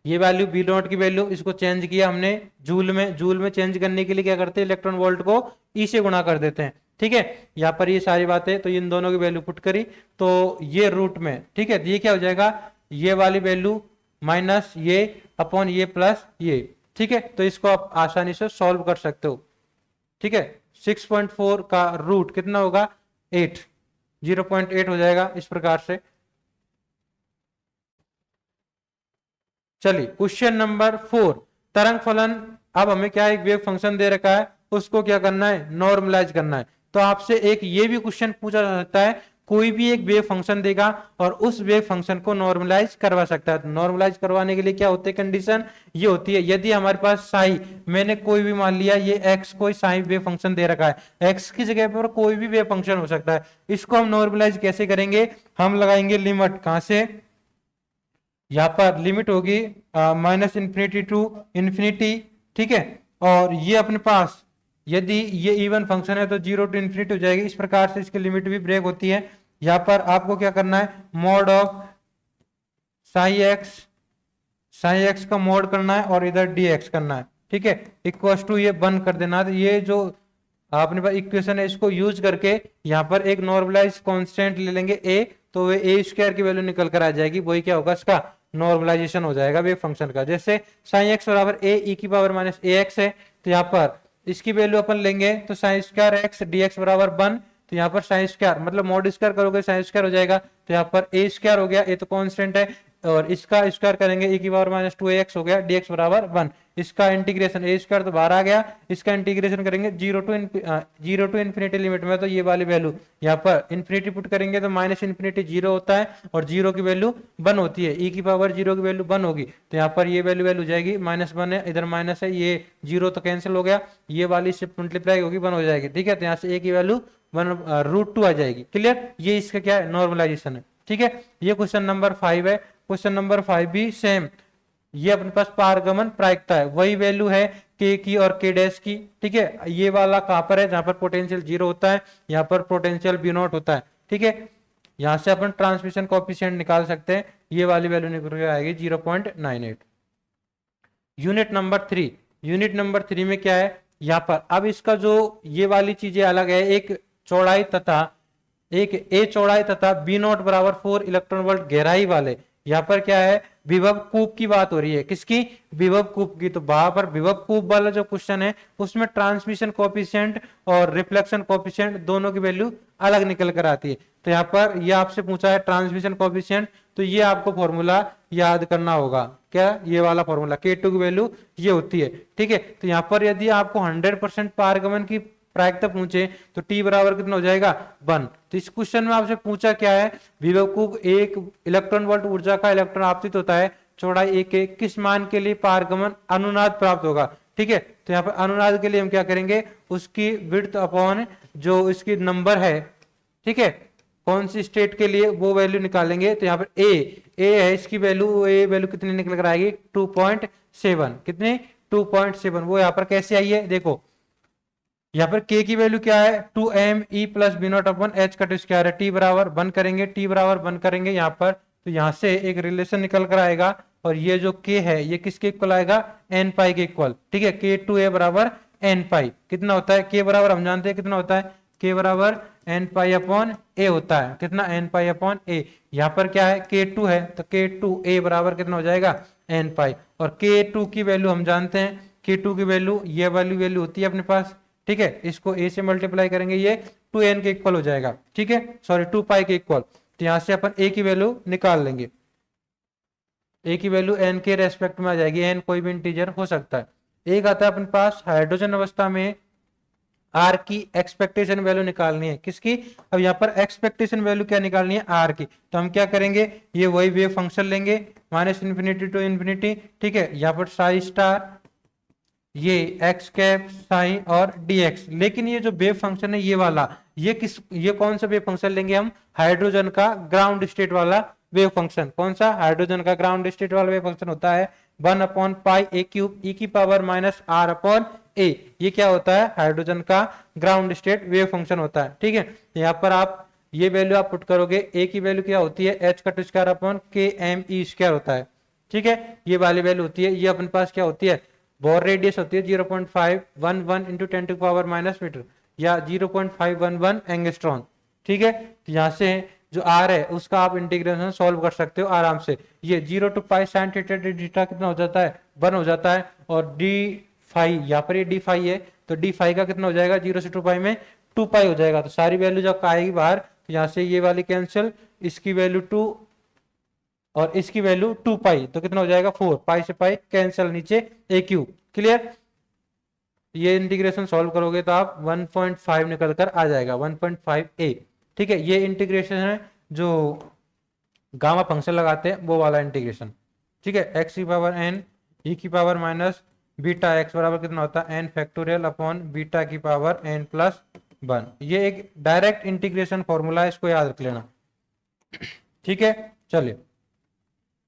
ये वैल्यू बी नॉट की वैल्यू इसको चेंज किया हमने जूल में, जूल में चेंज करने के लिए क्या करते हैं, इलेक्ट्रॉन वोल्ट को ई से गुणा कर देते हैं। ठीक है, यहाँ पर ये सारी बातें, तो इन दोनों की वैल्यू पुट करी तो ये रूट में, ठीक है, ये क्या हो जाएगा, ये वाली वैल्यू माइनस ये अपॉन ये प्लस ये। ठीक है, तो इसको आप आसानी से सॉल्व कर सकते हो। ठीक है, 6.4 का रूट कितना होगा, 8, 0.8 हो जाएगा इस प्रकार से। चलिए क्वेश्चन नंबर 4, तरंग फलन। अब हमें क्या एक वेव फंक्शन दे रखा है, उसको क्या करना है, नॉर्मलाइज करना है। तो आपसे एक ये भी क्वेश्चन पूछा जा सकता है, कोई भी एक वेव फंक्शन देगा और उस वेव फंक्शन को नॉर्मलाइज करवा सकता है। तो नॉर्मलाइज करवाने के लिए क्या होती है कंडीशन, ये होती है यदि हमारे पास साई, मैंने कोई भी मान लिया ये एक्स कोई साई वेव फंक्शन दे रखा है, एक्स की जगह पर कोई भी वेव फंक्शन हो सकता है, इसको हम नॉर्मलाइज कैसे करेंगे, हम लगाएंगे लिमिट, कहां से, यहाँ पर लिमिट होगी माइनस इन्फिनिटी टू इन्फिनिटी। ठीक है, और ये अपने पास यदि ये इवन फंक्शन है तो 0 टू इन्फिनिटी हो जाएगी। इस प्रकार से इसकी लिमिट भी ब्रेक होती है। यहाँ पर आपको क्या करना है, मॉड ऑफ साई एक्स का मॉड करना है और इधर डी एक्स करना है। ठीक है, इक्वल टू ये बंद कर देना। तो ये जो आपने पास इक्वेशन है इसको यूज करके यहाँ पर एक नॉर्मलाइज कांस्टेंट ले लेंगे ए, तो वे ए स्क्वायर की वैल्यू निकल कर आ जाएगी, वही क्या होगा इसका नॉर्मलाइजेशन हो जाएगा वेव फंक्शन का। जैसे साइन एक्स बराबर ए ई की पावर माइनस ए एक्स है, तो यहाँ पर इसकी वैल्यू अपन लेंगे तो sine square x D x बराबर 1, तो यहाँ पर साइन स्क्वायर मतलब मॉड स्क्वायर करोगे साइन स्क्वायर हो जाएगा, तो यहाँ पर ए स्क्वायर हो गया, ए तो कांस्टेंट है, और इसका स्क्वायर करेंगे e की पावर माइनस 2ax हो गया, dx बराबर 1। इसका इंटीग्रेशन ए स्क्वायर तो बाहर आ गया, इसका इंटीग्रेशन करेंगे जीरो टू इन्फिनिटी लिमिट में, तो ये वाली वैल्यू यहाँ पर इन्फिनिटी पुट करेंगे तो माइनस इन्फिनिटी 0 होता है और 0 की वैल्यू 1 होती है, e की पावर 0 की वैल्यू 1 होगी, तो यहाँ पर ये वैल्यू हो जाएगी -1 है, इधर माइनस है, ये 0 तो कैंसिल हो गया, ये वाली शिफ्ट मल्टीप्लाई होगी 1 हो जाएगी। ठीक है, तो यहाँ से a की वैल्यू 1√2 आ जाएगी। क्लियर, ये इसका क्या है नॉर्मलाइजेशन है। ठीक है, ये क्वेश्चन नंबर 5 है। क्वेश्चन नंबर 5 भी सेम, ये अपने पास पारगमन प्रायिकता है, वही वैल्यू है के की और के डैश की। ठीक है, ये वाला कहां पर है, जहां पर पोटेंशियल 0 होता है, यहाँ पर पोटेंशियल बी नॉट होता है। ठीक है, यहां से अपन ट्रांसमिशन कोएफिशिएंट निकाल सकते हैं, ये वाली वैल्यू निकल के आएगी 0.98। यूनिट नंबर 3, यूनिट नंबर 3 में क्या है, यहाँ पर अब इसका जो ये वाली चीजें अलग है, एक चौड़ाई तथा एक ए चौड़ाई तथा बी नॉट बराबर 4 इलेक्ट्रॉन वोल्ट गहराई वाले, यहाँ पर क्या है विभव कूप की बात हो रही है, किसकी, विभव कूप की। तो वहां पर विभव कूप वाला जो क्वेश्चन है उसमें ट्रांसमिशन कोएफिशिएंट और रिफ्लेक्शन कोएफिशिएंट दोनों की वैल्यू अलग निकल कर आती है। तो यहाँ पर ये आपसे पूछा है ट्रांसमिशन कोएफिशिएंट, तो ये आपको फॉर्मूला याद करना होगा, क्या, ये वाला फॉर्मूला K2 की वैल्यू ये होती है। ठीक है, तो यहाँ पर यदि आपको 100% पारगमन की प्रायिकता पूछे तो टी बराबर कितना हो जाएगा 1। तो इस क्वेश्चन में आपसे पूछा क्या है, विभव कूप 1 इलेक्ट्रॉन वोल्ट ऊर्जा का इलेक्ट्रॉन आपतित होता है चौड़ाई 1 के किस मान के लिए पारगमन अनुनाद प्राप्त होगा। ठीक है, तो यहाँ पर अनुनाद के लिए हम क्या करेंगे, उसकी विड्थ अपॉन जो इसकी नंबर है, ठीक है, कौन सी स्टेट के लिए वो वैल्यू निकालेंगे। तो यहाँ पर ए है, इसकी वैल्यू कितनी निकल कर आएगी 2.7, कितनी 2.7। वो यहाँ पर कैसे आई है देखो, यहाँ पर k की वैल्यू क्या है 2m e plus B naught upon H cut square है, t बराबर 1 करेंगे, t बराबर 1 करेंगे यहाँ पर, तो यहाँ से एक रिलेशन निकल कर आएगा, और ये जो k है ये किसके इक्वल आएगा, n पाई के इक्वल। ठीक है, k2a बराबर n पाई कितना होता है, k बराबर हम जानते हैं कितना होता है, k बराबर n पाई अपॉन a होता है, कितना n पाई अपॉन a। यहाँ पर क्या है k2 है, तो k2a बराबर कितना हो जाएगा n पाई, और k2 की वैल्यू हम जानते हैं, k2 की वैल्यू ये वाली वैल्यू होती है अपने पास। ठीक है, इसको a से मल्टीप्लाई करेंगे, ये 2n के इक्वल हो जाएगा। ठीक है, सॉरी 2 पाई के इक्वल, तो यहां से अपन a की वैल्यू निकाल लेंगे, a की वैल्यू n के रेस्पेक्ट में आ जाएगी, n कोई भी इंटीजर हो सकता है। एक आता है अपने पास हाइड्रोजन अवस्था में r की एक्सपेक्टेशन वैल्यू निकालनी है, किसकी, अब यहाँ पर एक्सपेक्टेशन वैल्यू क्या निकालनी है r की, तो हम क्या करेंगे, ये वही वेव फंक्शन लेंगे -∞ टू इन्फिनिटी। ठीक है, यहाँ पर साई स्टार ये एक्स कैप साइन और dx। लेकिन ये जो वेव फंक्शन है ये वाला, ये कौन सा वेव फंक्शन लेंगे हम? हाइड्रोजन का ग्राउंड स्टेट वाला वेव फंक्शन। कौन सा? हाइड्रोजन का ग्राउंड स्टेट वाला वेव फंक्शन होता है 1/πa³ e की पावर माइनस r/a। ये क्या होता है? हाइड्रोजन का ग्राउंड स्टेट वेव फंक्शन होता है। ठीक है, यहाँ पर आप ये वैल्यू आप पुट करोगे, a की वैल्यू क्या होती है? h²/kme² होता है। ठीक है, ये वाली वैल्यू होती है। ये अपने पास क्या होती है? बोर रेडियस होती है 0.511 इंटू 10⁻⁻ मीटर या 0.511 एंगस्ट्रॉन। ठीक है, तो यहाँ से जो आर है उसका आप इंटीग्रेशन सॉल्व कर सकते हो आराम से। ये 0 to π sin थीटा थीटा कितना हो जाता है? 1 हो जाता है। और डी फाई, यहाँ पर ये डी फाई है, तो डी फाई का कितना हो जाएगा? 0 से 2π में 2π हो जाएगा। तो सारी वैल्यू जब आएगी बाहर, तो यहाँ से ये वाली कैंसिल, इसकी वैल्यू 2 और इसकी वैल्यू 2π, तो कितना हो जाएगा? 4। पाई से पाई कैंसिल, नीचे a³। क्लियर? ये इंटीग्रेशन सॉल्व करोगे तो आप 1.5 निकल कर आ जाएगा, 1.5a। ठीक है, ये इंटीग्रेशन है जो गामा फंक्शन लगाते हैं वो वाला इंटीग्रेशन। ठीक है, x की पावर n e की पावर माइनस बीटा x बराबर कितना होता है? n फैक्टोरियल अपॉन बीटा की पावर n+1। ये एक डायरेक्ट इंटीग्रेशन फॉर्मूला है, इसको याद रख लेना। ठीक है, चलिए,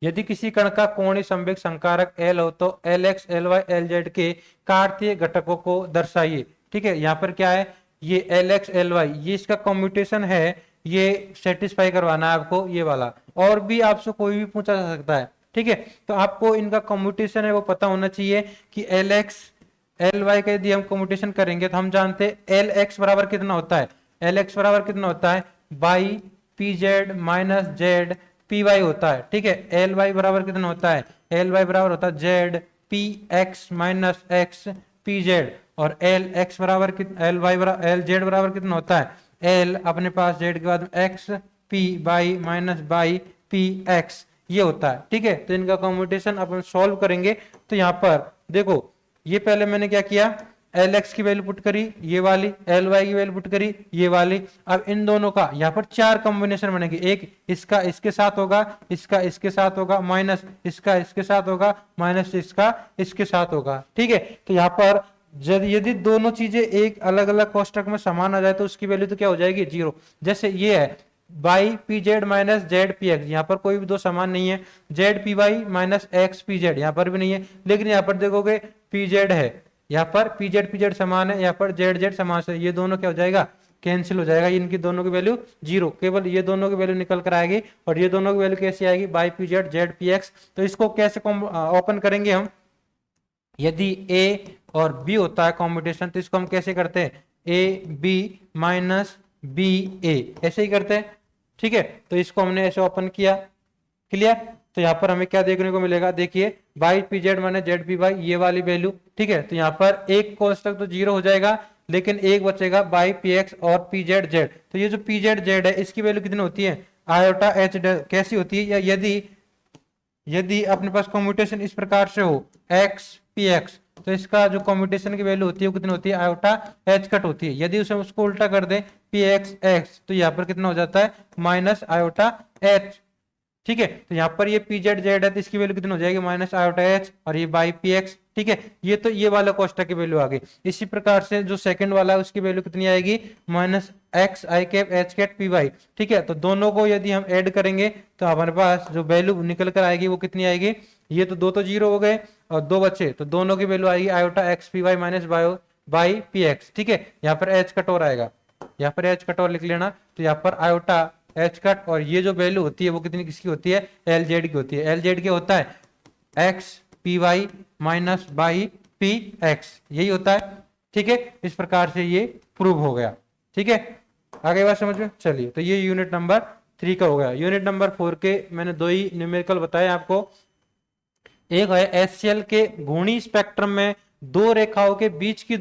यदि किसी कण का कोणीय संवेग संकारक L हो तो Lx, Ly, Lz के कार्तीय घटकों को दर्शाइए। ठीक है, यहाँ पर क्या है? ये Lx, Ly, ये इसका कम्यूटेशन है, ये सेटिस्फाई करवाना है आपको, ये वाला। और भी आपसे कोई भी पूछा जा सकता है। ठीक है, तो आपको इनका कम्यूटेशन है वो पता होना चाहिए कि Lx, Ly का यदि हम कम्यूटेशन करेंगे तो हम जानते हैं Lx बराबर कितना होता है? Lx बराबर कितना होता है? Y pz minus Z P Y होता है। ठीक है, एल वाई बराबर कितना होता है? एल वाई बराबर होता है Z P x minus X P Z. और एल एक्स बराबर एल वाई बराबर एल जेड बराबर कितना होता है? एल अपने पास जेड के बाद x P by minus Y P x, ये होता है। ठीक है, तो इनका कॉम्बिनेशन अपन सॉल्व करेंगे। तो यहाँ पर देखो, ये पहले मैंने क्या किया? एल एक्स की वैल्यू पुट करी, ये वाली, एल वाई की वैल्यू पुट करी, ये वाली। अब इन दोनों का यहाँ पर 4 कॉम्बिनेशन बनेगी। एक इसका इसके साथ होगा, इसका इसके साथ होगा, माइनस इसका इसके साथ होगा, माइनस इसका इसके साथ होगा। ठीक है, तो यहाँ पर यदि दोनों चीजें एक अलग अलग कोष्टक में समान आ जाए तो उसकी वैल्यू तो क्या हो जाएगी? 0। जैसे ये है Y P Z minus Z P X, यहाँ पर कोई भी दो समान नहीं है। Z P Y minus X P Z, यहाँ पर भी नहीं है। लेकिन यहाँ पर देखोगे पी जेड है, यहाँ पर पी जेड समान है, यहाँ पर जेड जेड समान है। ये दोनों क्या हो जाएगा? कैंसिल हो जाएगा। इनकी दोनों की वैल्यू 0, केवल ये दोनों की वैल्यू निकल कर आएगी। और ये दोनों की वैल्यू कैसे आएगी? By P Z Z P x. तो इसको कैसे ओपन करेंगे हम? यदि ए और बी होता है कॉम्बिनेशन, तो इसको हम कैसे करते हैं? ए बी माइनस बी ए, ऐसे ही करते हैं। ठीक है, तो इसको हमने ऐसे ओपन किया। क्लियर? तो यहाँ पर हमें क्या देखने को मिलेगा? देखिए, Y P Z minus Z P Y, ये वाली वैल्यू। ठीक है, तो यहाँ पर एक कोष्टक तो 0 हो जाएगा, लेकिन एक बचेगा बाई पी एक्स और पी जेड जेड। तो ये जो पी जेड जेड है इसकी वैल्यू कितनी होती है? आयोटा एच कैसी होती है? या यदि अपने पास कॉम्यूटेशन इस प्रकार से हो एक्स पी एक्स, तो इसका जो कॉम्यूटेशन की वैल्यू होती है वो कितनी होती है? आयोटा एच कट होती है। यदि उसे उसको उल्टा कर दे पी एक्स एक्स, तो यहाँ पर कितना हो जाता है? Minus iota H. ठीक है, तो यहाँ पर ये पी जेड जेड है, तो इसकी वैल्यू कितनी हो जाएगी? माइनस आयोटा एच, और ये बाई पी एक्स। ठीक है, ये तो ये वाला कोष्टक की वैल्यू आ गई। इसी प्रकार से जो सेकंड वाला है उसकी वैल्यू कितनी आएगी? Minus X I cap H cap P Y. ठीक है, तो दोनों को यदि हम ऐड करेंगे तो हमारे पास जो वैल्यू निकल कर आएगी वो कितनी आएगी? ये तो दो तो 0 हो गए और 2 बचे, तो दोनों की वैल्यू आएगी iota X P Y minus Y P X. ठीक है, यहाँ पर एच कट और आएगा, यहाँ पर एच कट और लिख लेना। तो यहाँ पर आयोटा एच कट, और ये जो वैल्यू होती है वो कितनी किसकी होती है? एल जेड की होती है। एल जेड क्या होता है? X P Y minus Y P X, यही होता है। ठीक है, इस प्रकार से ये प्रूव हो गया। ठीक है, आगे बात समझ में? चलिए, तो ये यूनिट नंबर 3 का हो गया। यूनिट नंबर 4 के मैंने 2 ही न्यूमेरिकल बताए आपको। एक है एचसीएल के घूर्णी स्पेक्ट्रम में दो रेखाओं के बीच की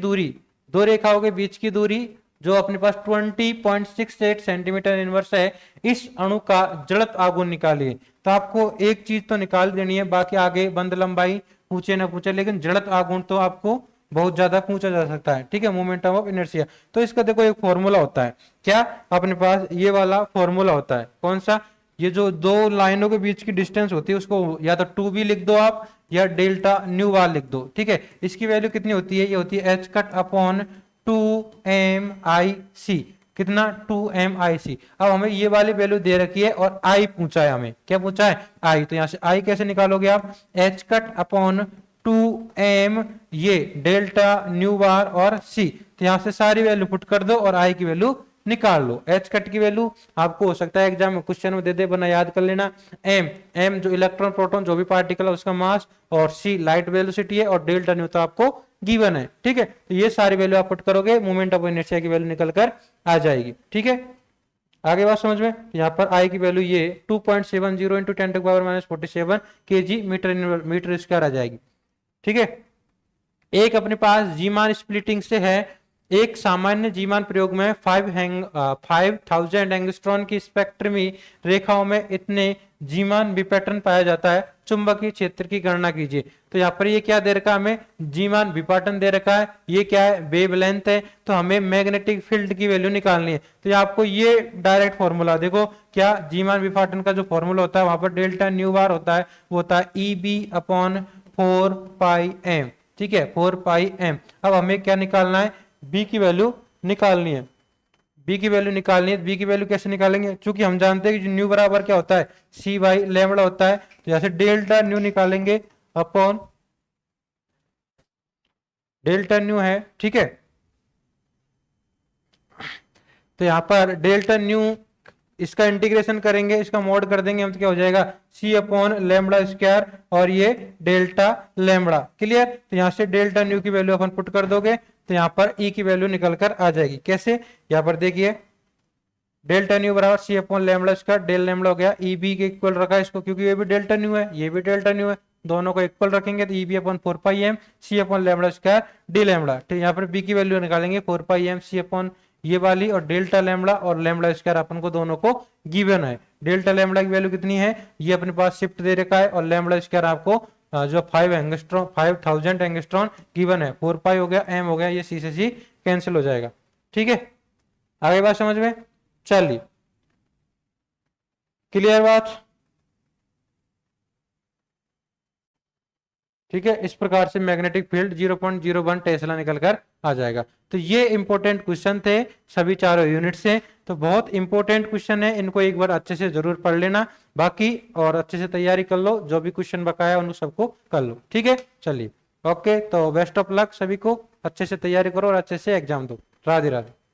दूरी जो अपने पास 20.68 सेंटीमीटर इनवर्स है, इस अणु का जड़त आघूर्ण निकालिए। तो आपको एक चीज तो निकाल देनी है, बाकी आगे बंद लंबाई पूछे ना पूछे, लेकिन जड़त आघूर्ण तो आपको बहुत ज्यादा पूछा जा सकता है। ठीक है, मोमेंटम ऑफ इनर्शिया। तो इसका देखो एक फॉर्मूला होता है। क्या? अपने पास ये वाला फॉर्मूला होता है। कौन सा? ये जो दो लाइनों के बीच की डिस्टेंस होती है उसको या तो टू बी लिख दो आप या डेल्टा न्यू बार लिख दो, ठीक है। इसकी वैल्यू कितनी होती है, ये होती है एच कट अपॉन 2 MIC, कितना 2 MIC। अब हमें ये वाली वैल्यू दे रखी है और आई पूछा है, हमें क्या पूछा है, आई। तो यहां से आई कैसे निकालोगे आप, एच कट अपॉन 2M, ये डेल्टा न्यू बार और सी। तो यहां से सारी वैल्यू पुट कर दो और आई की वैल्यू निकाल लो। एच कट की वैल्यू आपको हो सकता है एग्जाम में क्वेश्चन में दे दे, बना याद कर लेना। एम जो इलेक्ट्रॉन प्रोटॉन जो भी पार्टिकल है उसका मास, और सी लाइट वेलोसिटी है, और डेल्टा न्यू तो आपको गिवन है, ठीक है। तो ये सारी वैल्यू आप पुट करोगे, मोमेंट ऑफ इनर्शिया की वैल्यू निकल कर आ जाएगी, ठीक है। आगे बात समझ में, यहाँ पर आई की वैल्यू ये 2.70 इंटू 10⁻⁻47 kg मीटर स्क्वायर आ जाएगी, ठीक है। एक अपने पास जीमान स्प्लिटिंग से है, एक सामान्य जीमान प्रयोग में 5000 एंगस्ट्रॉन की स्पेक्ट्रमी रेखाओं में इतने जीमान विपैटर्न पाया जाता है, चुंबकीय क्षेत्र की गणना कीजिए। तो यहाँ पर ये क्या दे रखा है, हमें जीमान विपाटन दे रखा है, ये क्या है, वेवलेंथ है। तो हमें मैग्नेटिक फील्ड की वैल्यू निकालनी है। तो आपको ये डायरेक्ट फॉर्मूला देखो, क्या जीमान विपाटन का जो फॉर्मूला होता है वहां पर डेल्टा न्यू बार होता है, वो होता है EB अपॉन 4πm, ठीक है, 4πm। अब हमें क्या निकालना है, बी की वैल्यू निकालनी है, बी की वैल्यू निकालनी है। बी की वैल्यू कैसे निकालेंगे, क्योंकि हम जानते हैं कि न्यू बराबर क्या होता है, सी बाई लैम्बडा होता है। तो जैसे डेल्टा न्यू निकालेंगे अपॉन डेल्टा न्यू है, ठीक है। तो यहां पर डेल्टा न्यू, इसका इंटीग्रेशन करेंगे, इसका मॉड कर देंगे हम, तो क्या हो जाएगा, सी अपॉन लैम्बडा स्क्वायर और ये डेल्टा लैम्बडा, क्लियर। तो यहां से डेल्टा न्यू की वैल्यू अपन पुट कर दोगे तो यहां पर ई की वैल्यू निकल कर आ जाएगी। कैसे, यहां पर देखिए डेल्टा न्यू बराबर C upon lambda square, del lambda हो गया, ई बी के इक्वल रखा है इसको, क्योंकि ये भी डेल्टा न्यू है, ये भी डेल्टा न्यू है, दोनों को इक्वल रखेंगे तो E B upon 4πm C upon lambda square D lambda. ठीक, यहाँ पर बी की वैल्यू निकालेंगे 4πm सी अपॉन ये वाली और डेल्टा लैम्बडा और लैम्बडा स्क्वायर अपन को दोनों को गिवन है। डेल्टा लैम्बडा की वैल्यू कितनी है, ये अपने पास शिफ्ट दे रखा है, और लैम्बडा स्क्वायर आपको जो 5000 एंगस्ट्रॉन गिवन है, 4π हो गया, m हो गया, ये सी से सी कैंसिल हो जाएगा। ठीक है, आगे बात समझ में, चलिए क्लियर बात। ठीक है, इस प्रकार से मैग्नेटिक फील्ड 0.01 टेस्ला निकलकर आ जाएगा। तो ये इंपॉर्टेंट क्वेश्चन थे सभी चारों यूनिट से, तो बहुत इंपॉर्टेंट क्वेश्चन है, इनको एक बार अच्छे से जरूर पढ़ लेना, बाकी और अच्छे से तैयारी कर लो, जो भी क्वेश्चन बकाया उन सबको कर लो। ठीक है, चलिए ओके, तो बेस्ट ऑफ लक सभी को, अच्छे से तैयारी करो और अच्छे से एग्जाम दो। राधे राधे।